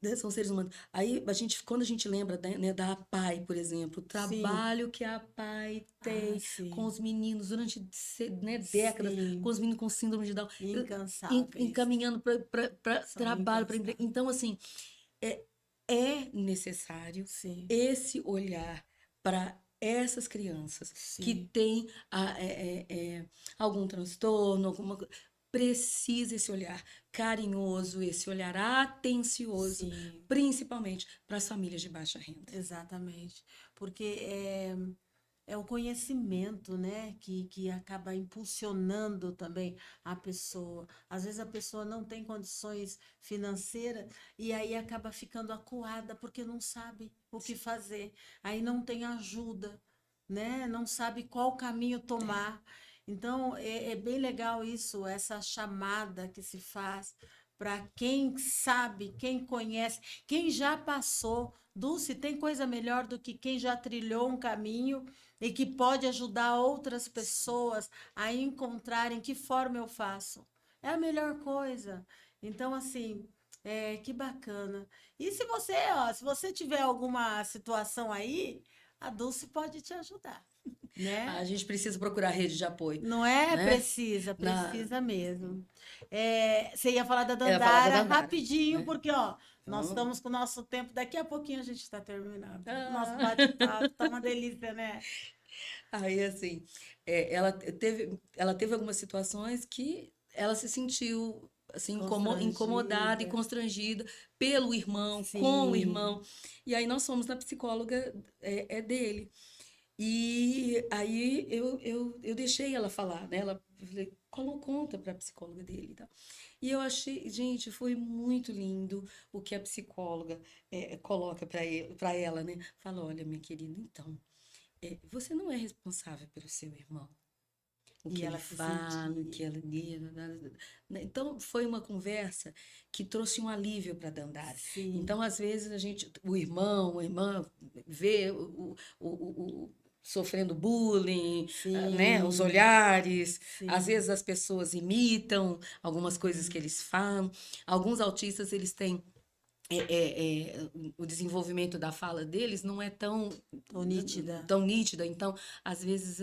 né? São seres humanos. Aí quando a gente lembra da APAE, por exemplo, o Sim. trabalho que a APAE Ah, tem com sim. os meninos durante, né, décadas, com Sim. os meninos com síndrome de Down, Incansáveis. encaminhando para São trabalho, para emprego. incansáveis. Então, assim, é, é necessário Sim. esse olhar para essas crianças que Sim. têm algum transtorno, alguma coisa. Precisa esse olhar carinhoso, esse olhar atencioso, Sim. principalmente para as famílias de baixa renda. Exatamente. Porque é o conhecimento, né, que acaba impulsionando também a pessoa. Às vezes a pessoa não tem condições financeiras e aí acaba ficando acuada porque não sabe o que fazer. Aí não tem ajuda, né? Não sabe qual caminho tomar. Então é bem legal isso, essa chamada que se faz para quem sabe, quem conhece, quem já passou. Dulce, tem coisa melhor do que quem já trilhou um caminho e que pode ajudar outras pessoas a encontrarem que forma eu faço. É a melhor coisa. Então, assim, que bacana. E se você, ó, se você tiver alguma situação aí, a Dulce pode te ajudar, A né? gente precisa procurar rede de apoio, Não é? né? Precisa, Na, precisa mesmo. Você ia falar da ela falar da Dandara Dandara, rapidinho, né? porque ó, nós Então, estamos com o nosso tempo. Daqui a pouquinho a gente está terminando. Nosso ah, bate-papo tá uma delícia, né? aí, assim, ela teve algumas situações que ela se sentiu, assim, incomodada e Constrangida. constrangida pelo irmão, com o irmão. Sim, E aí nós fomos na psicóloga dele. E aí eu deixei ela falar, né? Ela falei, conta para a psicóloga dele e tal. E eu achei, gente, foi muito lindo o que a psicóloga coloca para ela, né? Fala, olha, minha querida, então, você não é responsável pelo seu irmão. o E que ele ela se fala, o que sentia. ela... Então, foi uma conversa que trouxe um alívio para a Dandara. Sim, Então, às vezes, o irmão, a irmã vê sofrendo bullying, né? Os sim, olhares. Às sim. vezes, as pessoas imitam algumas coisas que Uhum. eles falam. Alguns autistas, eles têm o desenvolvimento da fala deles não é Tô nítida. tão nítida, então às vezes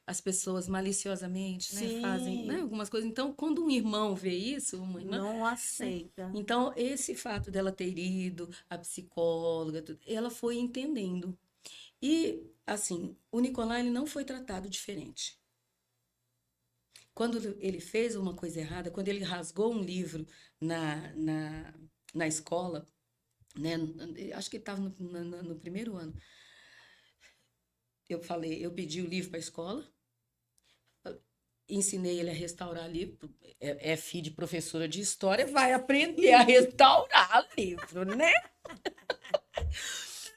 as pessoas maliciosamente, né, fazem, né, Sim, algumas coisas. Então, quando um irmão vê isso, uma irmã, não né, aceita. então esse fato dela ter ido à psicóloga, ela foi entendendo. E assim, o Nicolai ele não foi tratado diferente. Quando ele fez uma coisa errada, quando ele rasgou um livro na escola, né? Acho que ele estava no primeiro ano. Eu pedi o livro para a escola, ensinei ele a restaurar livro. É filho de professora de história, vai aprender a restaurar livro, né?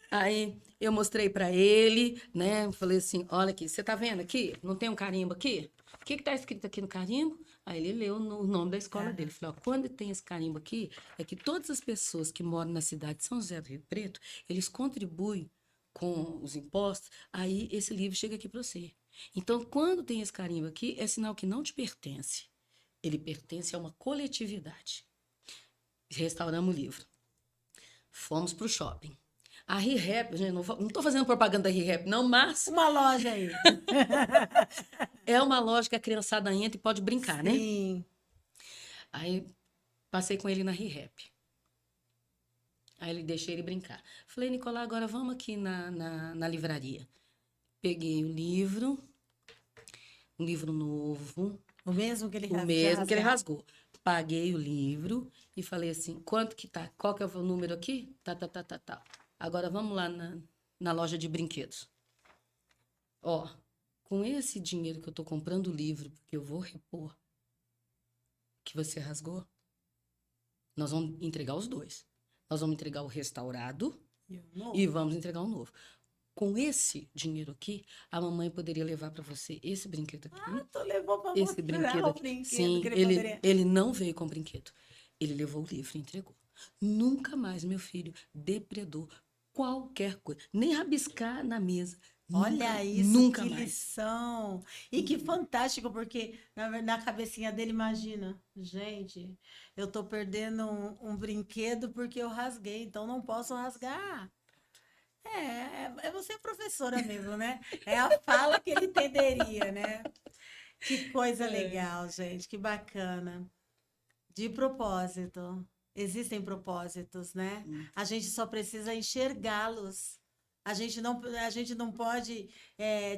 Aí eu mostrei para ele, né? Falei assim: olha aqui, você tá vendo aqui? Não tem um carimbo aqui? O que tá escrito aqui no carimbo? Aí ele leu o nome da escola dele. Aham. Falei: ó, quando tem esse carimbo aqui, é que todas as pessoas que moram na cidade de São José do Rio Preto, eles contribuem com os impostos, aí esse livro chega aqui para você. Então, quando tem esse carimbo aqui, é sinal que não te pertence. Ele pertence a uma coletividade. Restauramos o livro. Fomos para o shopping. A ReHap, gente, não estou fazendo propaganda da ReHap, não, mas Uma loja aí. é uma loja que a criançada entra e pode brincar, né? Sim. Aí passei com ele na ReHap. Aí ele deixei ele brincar. Falei, Nicolás, agora vamos aqui na livraria. Peguei um livro novo, O mesmo que ele o já mesmo que ele rasgava. rasgou. Paguei o livro e falei assim, quanto que tá? Qual que é o número aqui? Tá. Agora vamos lá na loja de brinquedos. Ó, com esse dinheiro que eu tô comprando o livro, porque eu vou repor, que você rasgou, nós vamos entregar os dois. Nós vamos entregar o restaurado E o e novo. vamos entregar o novo. Com esse dinheiro aqui, a mamãe poderia levar para você esse brinquedo aqui, Tu levou para esse mostrar brinquedo o aqui. brinquedo que Sim, ele ele, poderia. ele não veio com brinquedo. Ele levou o livro e entregou. Nunca mais, meu filho, depredou qualquer coisa. Nem rabiscar na mesa. Nunca, Olha isso, nunca que mais. lição! E que fantástico, porque na cabecinha dele, imagina, gente, eu tô perdendo um brinquedo porque eu rasguei, então não posso rasgar. É você professora mesmo, né? É a fala que ele entenderia, né? Que coisa É. legal, gente, que bacana. De propósito. Existem propósitos, né? A gente só precisa enxergá-los. A gente não pode,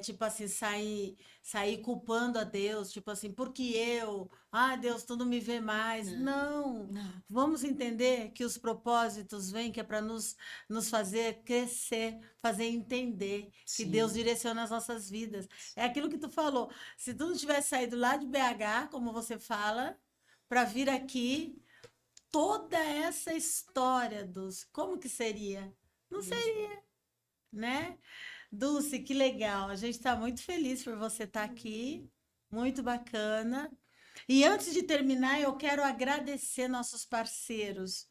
tipo assim, sair culpando a Deus, tipo assim, porque Deus, tu não me vê mais. Não, Não. não. Vamos entender que os propósitos vêm que é para nos fazer crescer, fazer entender que Deus Sim, direciona as nossas vidas. É aquilo que tu falou. Se tu não tivesse saído lá de BH, como você fala, para vir aqui, toda essa história, Dulce, como que seria? Não Deus. sei, né? Dulce, que legal. A gente está muito feliz por você estar aqui. Muito bacana. E antes de terminar, eu quero agradecer nossos parceiros,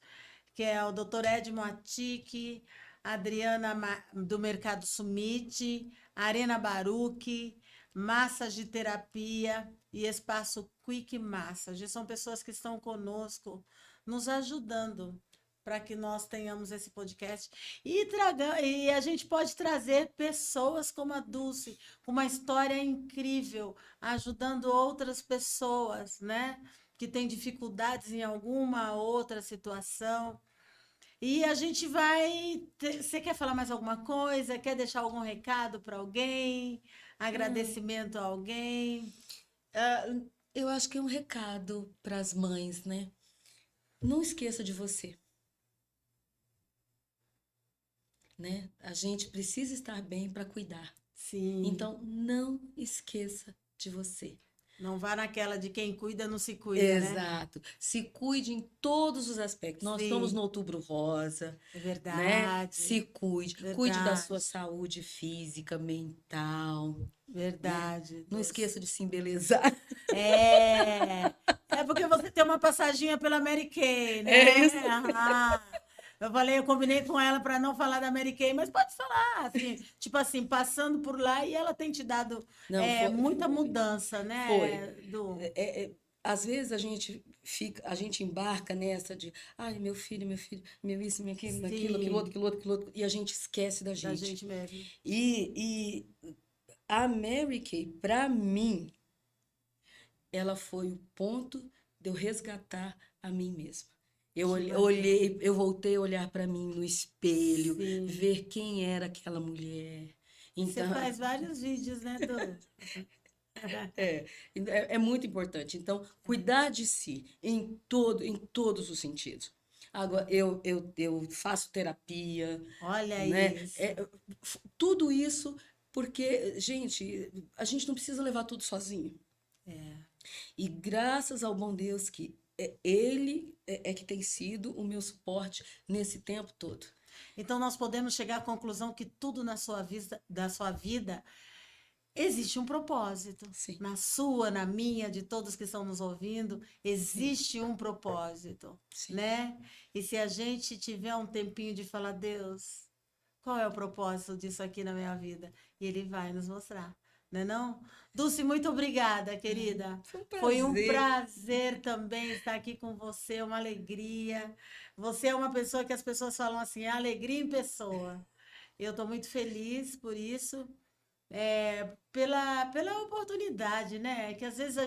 que é o Dr. Edmo Atic, Adriana do Mercado Sumite, Arena Baruch, Massas Terapia e Espaço Quick Massage. São pessoas que estão conosco, nos ajudando para que nós tenhamos esse podcast e a gente pode trazer pessoas como a Dulce, com uma história incrível, ajudando outras pessoas, né? Que têm dificuldades em alguma outra situação. E a gente vai. Você quer falar mais alguma coisa? Quer deixar algum recado para alguém? Ah, Agradecimento a alguém? ah, eu acho que é um recado para as mães, né? Não esqueça de você, né? A gente precisa estar bem para cuidar. Sim, Então, não esqueça de você. Não vá naquela de quem cuida não se cuida, né? Exato. Se cuide em todos os aspectos. Nós estamos Sim, no Outubro Rosa, é né? verdade, Se cuide. Cuide da sua verdade, saúde física, mental, né? verdade, Não Dulce. esqueça de se embelezar. É, é porque você tem uma passaginha pela Mary Kay, É né? isso. Ah, eu falei, eu combinei com ela para não falar da Mary Kay, mas pode falar, assim, tipo assim, passando por lá e ela tem te dado Não, muita mudança, foi. né? Às vezes a gente embarca nessa de, ai, meu filho, meu isso, meu aquilo outro, Sim, aquilo outro, aquilo outro, e a gente esquece da da gente. gente mesmo. E a Mary Kay, para mim, ela foi o ponto de eu resgatar a mim mesma. Que bacana. Eu voltei a olhar para mim no espelho, Sim. ver quem era aquela mulher. E você Então, faz vários vídeos, né, Du? é, é muito importante. Então, cuidar de si em todos os sentidos. Agora, eu faço terapia, Olha né? isso. Tudo isso porque, gente, a gente não precisa levar tudo sozinho. É. E graças ao bom Deus que Ele é que tem sido o meu suporte nesse tempo todo. Então, nós podemos chegar à conclusão que tudo na sua vida, da sua vida existe um propósito. Sim, Na sua, na minha, de todos que estão nos ouvindo, sim, existe um propósito, sim. né? E se a gente tiver um tempinho de falar, Deus, qual é o propósito disso aqui na minha vida? E Ele vai nos mostrar, não é não? Dulce, muito obrigada, querida. Foi um Foi um prazer. prazer também estar aqui com você, uma alegria. Você é uma pessoa que as pessoas falam assim, é alegria em pessoa. Eu estou muito feliz por isso. Pela oportunidade, né? Que às vezes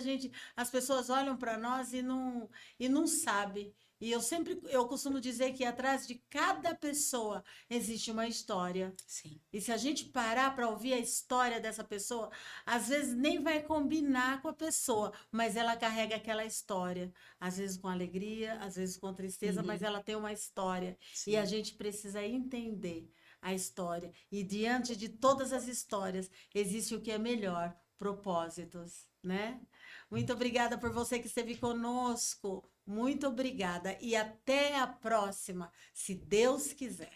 as pessoas olham para nós e não sabem. E eu costumo dizer que atrás de cada pessoa existe uma história. Sim. E se a gente parar para ouvir a história dessa pessoa, às vezes nem vai combinar com a pessoa, mas ela carrega aquela história. Às vezes com alegria, às vezes com tristeza, mas Uhum, ela tem uma história. E a sim. gente precisa entender a história. E diante de todas as histórias, existe o que é melhor, propósitos, né? Muito obrigada por você que esteve conosco. Muito obrigada e até a próxima, se Deus quiser.